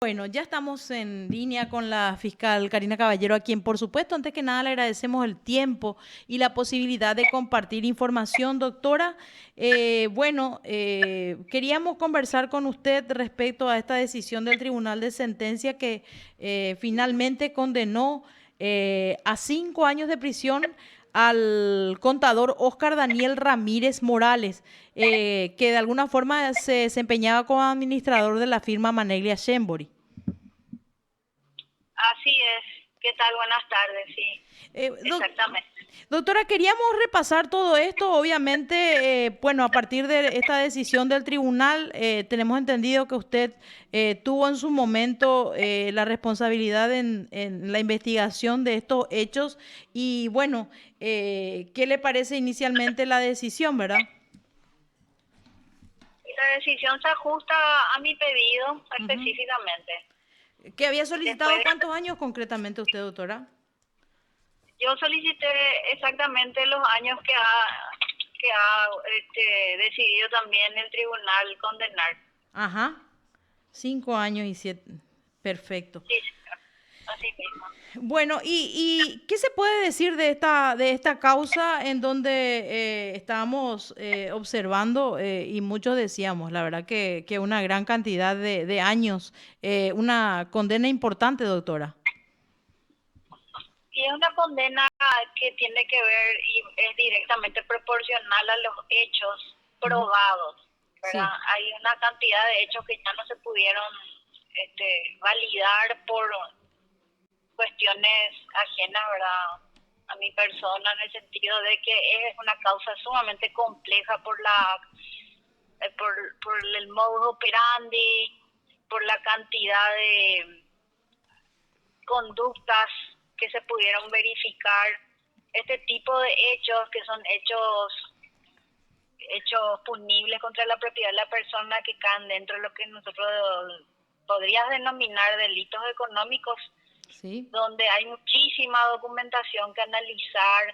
Bueno, ya estamos en línea con la fiscal Karina Caballero, a quien por supuesto, antes que nada, le agradecemos el tiempo y la posibilidad de compartir información, doctora. Queríamos conversar con usted respecto a esta decisión del Tribunal de Sentencia que finalmente condenó a 5 años de prisión al contador Óscar Daniel Ramírez Morales, que de alguna forma se desempeñaba como administrador de la firma Maneglia Shembori. Así es. ¿Qué tal? Buenas tardes, sí, Eh, doc- exactamente. Doctora, queríamos repasar todo esto. Obviamente, bueno, a partir de esta decisión del tribunal, tenemos entendido que usted tuvo en su momento la responsabilidad en la investigación de estos hechos. Y bueno, ¿qué le parece inicialmente la decisión, verdad? La decisión se ajusta a mi pedido Ujú. específicamente. ¿Que había Después, solicitado cuántos años concretamente usted, doctora? yo solicité exactamente los años que ha decidido también el tribunal condenar. Ajá, 5 años y 7. Perfecto. Sí, señor, así mismo. Bueno, ¿y qué se puede decir de esta causa en donde estábamos observando y muchos decíamos, la verdad que una gran cantidad de años, una condena importante, doctora? Y es una condena que tiene que ver y es directamente proporcional a los hechos Ujú. probados, ¿verdad? Sí, Hay una cantidad de hechos que ya no se pudieron validar por cuestiones ajenas, ¿verdad? A mi persona, en el sentido de que es una causa sumamente compleja por el modus operandi, por la cantidad de conductas que se pudieron verificar, este tipo de hechos que son hechos punibles contra la propiedad de la persona, que caen dentro de lo que nosotros podríamos denominar delitos económicos, sí. donde hay muchísima documentación que analizar,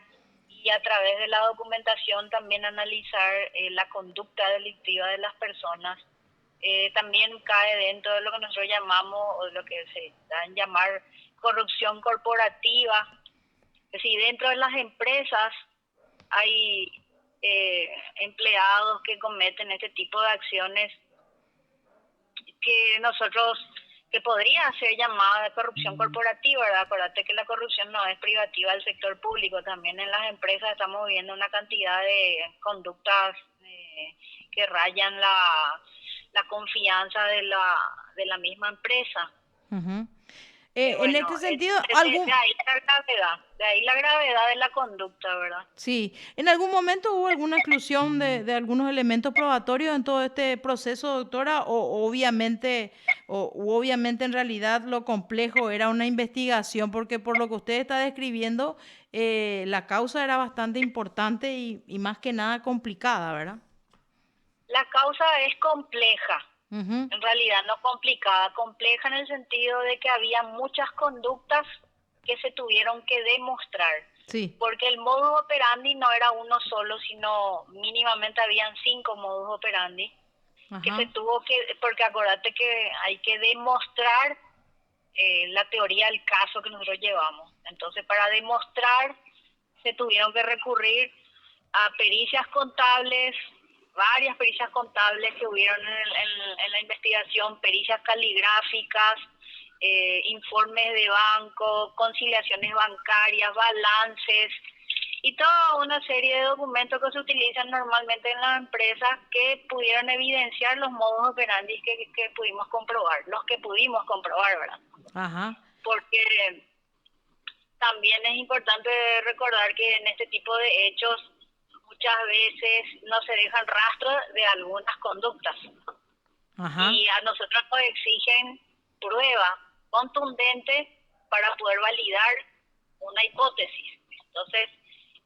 y a través de la documentación también analizar la conducta delictiva de las personas. También cae dentro de lo que nosotros llamamos, o lo que se da en llamar, corrupción corporativa. Es decir, dentro de las empresas hay empleados que cometen este tipo de acciones que nosotros, que podría ser llamada de corrupción corporativa, ¿verdad? Acuérdate que la corrupción no es privativa del sector público, también en las empresas estamos viendo una cantidad de conductas que rayan la confianza de la misma empresa. Ujú. Y En bueno, este sentido, de ahí la gravedad, de la conducta, ¿verdad? sí, ¿en algún momento hubo alguna exclusión de algunos elementos probatorios en todo este proceso, doctora? O obviamente, u obviamente en realidad lo complejo era una investigación, porque por lo que usted está describiendo, la causa era bastante importante y más que nada complicada, ¿verdad? La causa es compleja, Ujú. en realidad no complicada, compleja en el sentido de que había muchas conductas que se tuvieron que demostrar, Sí. porque el modus operandi no era uno solo, sino mínimamente habían 5 modus operandi que se Ajá. tuvo que, porque acuérdate que hay que demostrar la teoría del caso que nosotros llevamos. Entonces, para demostrar, se tuvieron que recurrir a pericias contables, varias pericias contables que hubieron en la investigación, pericias caligráficas, informes de banco, conciliaciones bancarias, balances y toda una serie de documentos que se utilizan normalmente en las empresas, que pudieron evidenciar los modus operandi que pudimos comprobar, los que pudimos comprobar, ¿verdad? Ajá. Porque también es importante recordar que en este tipo de hechos muchas veces no se dejan rastros de algunas conductas, Ajá. y a nosotros nos exigen prueba contundente para poder validar una hipótesis. Entonces,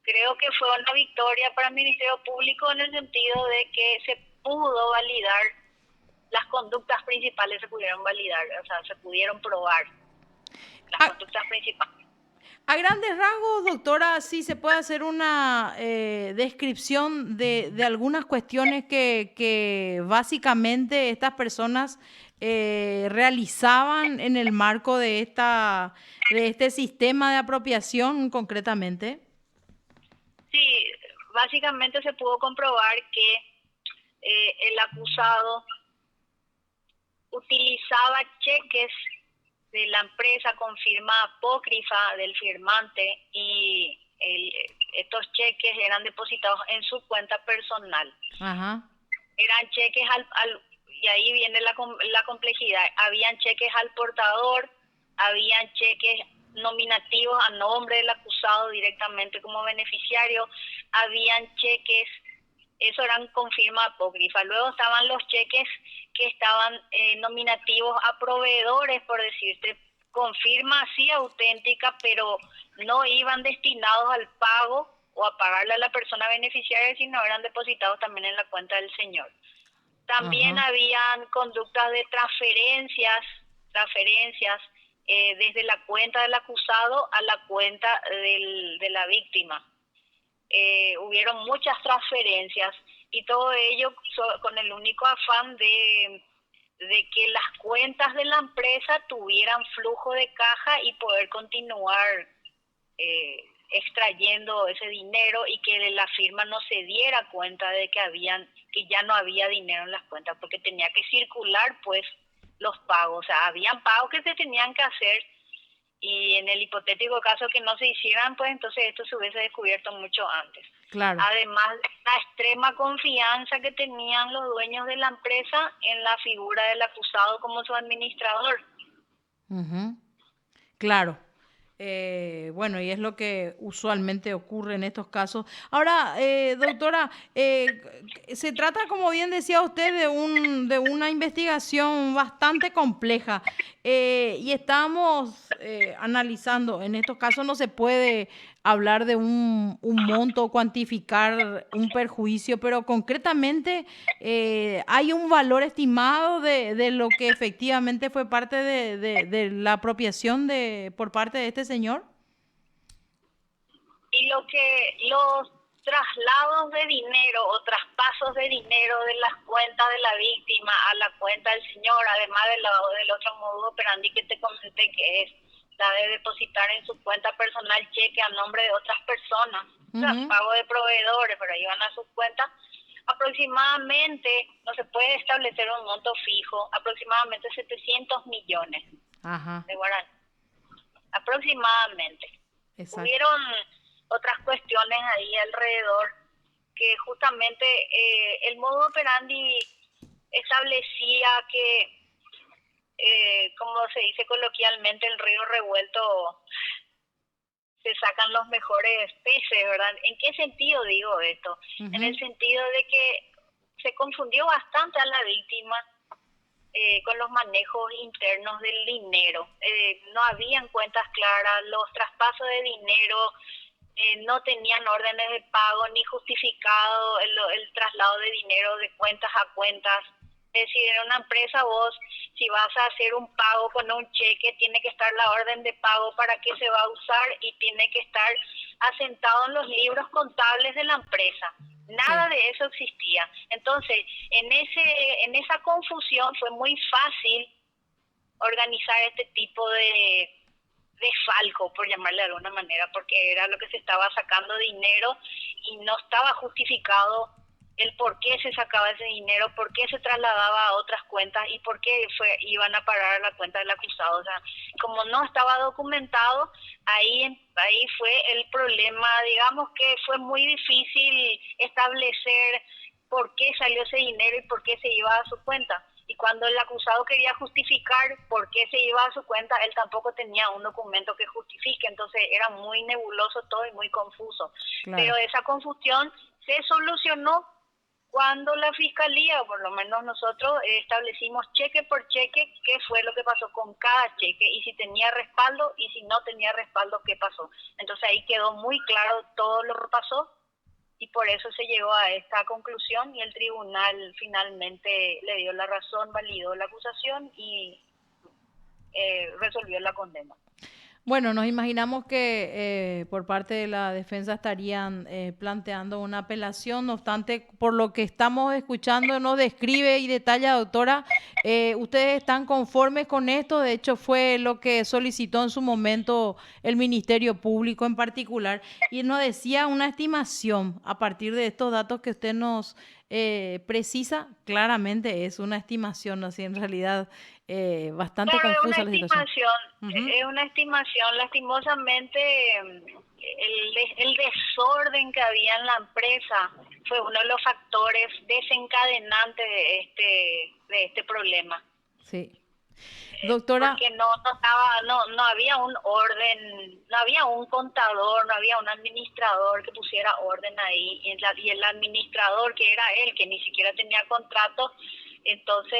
creo que fue una victoria para el Ministerio Público en el sentido de que se pudo validar, las conductas principales se pudieron validar, o sea, se pudieron probar las Ah, conductas principales. a grandes rasgos, doctora, sí se puede hacer una descripción de algunas cuestiones que básicamente estas personas realizaban en el marco de este sistema de apropiación concretamente? Sí, básicamente se pudo comprobar que el acusado utilizaba cheques de la empresa con firma apócrifa del firmante y estos cheques eran depositados en su cuenta personal. Ajá. Eran cheques y ahí viene la complejidad. Habían cheques al portador, habían cheques nominativos a nombre del acusado directamente como beneficiario, habían cheques, eso eran con firma apócrifa. Luego estaban los cheques que estaban nominativos a proveedores, por decirte, con firma así auténtica, pero no iban destinados al pago o a pagarle a la persona beneficiaria, sino eran depositados también en la cuenta del señor. También Ajá. habían conductas de transferencias desde la cuenta del acusado a la cuenta de la víctima. Hubieron muchas transferencias y todo ello con el único afán de que las cuentas de la empresa tuvieran flujo de caja y poder continuar extrayendo ese dinero y que la firma no se diera cuenta de que ya no había dinero en las cuentas, porque tenía que circular pues los pagos, o sea, habían pagos que se tenían que hacer y en el hipotético caso que no se hicieran, pues entonces esto se hubiese descubierto mucho antes. Claro. Además, la extrema confianza que tenían los dueños de la empresa en la figura del acusado como su administrador. Ujú. Claro. Bueno, y es lo que usualmente ocurre en estos casos. Ahora, doctora, se trata, como bien decía usted, de una investigación bastante compleja y estamos analizando. En estos casos no se puede hablar de un monto o cuantificar un perjuicio, pero concretamente hay un valor estimado de lo que efectivamente fue parte de la apropiación por parte de este señor. Y los traslados de dinero o traspasos de dinero de las cuentas de la víctima a la cuenta del señor, además del otro modo operandi que te comenté, que es la de depositar en su cuenta personal cheque a nombre de otras personas, Ujú. pago de proveedores, pero ahí van a sus cuentas, aproximadamente, no se puede establecer un monto fijo, aproximadamente 700 millones Ajá, de guaraní, aproximadamente. exacto. Hubieron otras cuestiones ahí alrededor que justamente el modo operandi establecía que, como se dice coloquialmente, el río revuelto se sacan los mejores peces, ¿verdad? ¿En qué sentido digo esto? En el Ujú. sentido de que se confundió bastante a la víctima con los manejos internos del dinero. No habían cuentas claras, los traspasos de dinero no tenían órdenes de pago ni justificado el traslado de dinero de cuentas a cuentas. Es decir, en una empresa vos, si vas a hacer un pago con un cheque, tiene que estar la orden de pago para qué se va a usar y tiene que estar asentado en los libros contables de la empresa. Nada Sí, de eso existía. Entonces, en esa confusión fue muy fácil organizar este tipo de desfalco, por llamarle de alguna manera, porque era lo que se estaba sacando dinero y no estaba justificado el por qué se sacaba ese dinero, por qué se trasladaba a otras cuentas y por qué iban a parar a la cuenta del acusado. O sea, como no estaba documentado, ahí fue el problema. Digamos que fue muy difícil establecer por qué salió ese dinero y por qué se iba a su cuenta. Y cuando el acusado quería justificar por qué se iba a su cuenta, él tampoco tenía un documento que justifique, entonces era muy nebuloso todo y muy confuso. claro. Pero esa confusión se solucionó cuando la fiscalía, o por lo menos nosotros, establecimos cheque por cheque qué fue lo que pasó con cada cheque y si tenía respaldo y si no tenía respaldo qué pasó. Entonces ahí quedó muy claro todo lo que pasó y por eso se llegó a esta conclusión y el tribunal finalmente le dio la razón, validó la acusación y resolvió la condena. Bueno, nos imaginamos que por parte de la defensa estarían planteando una apelación. No obstante, por lo que estamos escuchando, nos describe y detalla, doctora, ustedes están conformes con esto. De hecho, fue lo que solicitó en su momento el Ministerio Público en particular. Y nos decía una estimación a partir de estos datos que usted nos precisa. Claramente es una estimación, así en realidad bastante Claro, confusa la situación. Ujú. es una estimación. Lastimosamente, el desorden que había en la empresa fue uno de los factores desencadenantes de este problema. Sí. Doctora, Porque no había un orden, no había un contador, no había un administrador que pusiera orden ahí, y el administrador, que era él, que ni siquiera tenía contrato, entonces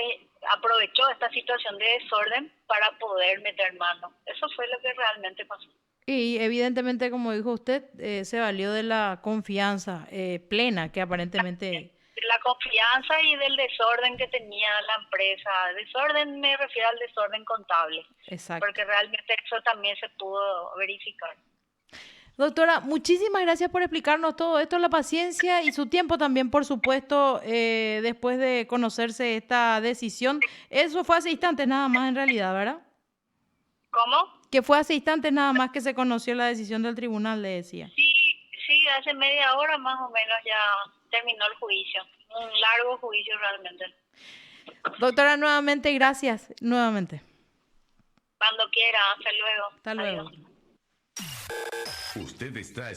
aprovechó esta situación de desorden para poder meter mano. Eso fue lo que realmente pasó. y evidentemente, como dijo usted, se valió de la confianza plena que aparentemente... De la confianza y del desorden que tenía la empresa. Desorden, me refiero al desorden contable, Exacto. porque realmente eso también se pudo verificar. Doctora, muchísimas gracias por explicarnos todo esto, la paciencia y su tiempo también, por supuesto, después de conocerse esta decisión. Eso fue hace instantes nada más en realidad, ¿verdad? ¿Cómo? Que fue hace instantes nada más que se conoció la decisión del tribunal, le decía. Sí, hace media hora más o menos ya terminó el juicio. Un largo juicio realmente. Doctora, nuevamente, gracias, nuevamente. Cuando quiera, hasta luego. Hasta luego. Adiós. Doctora. Usted está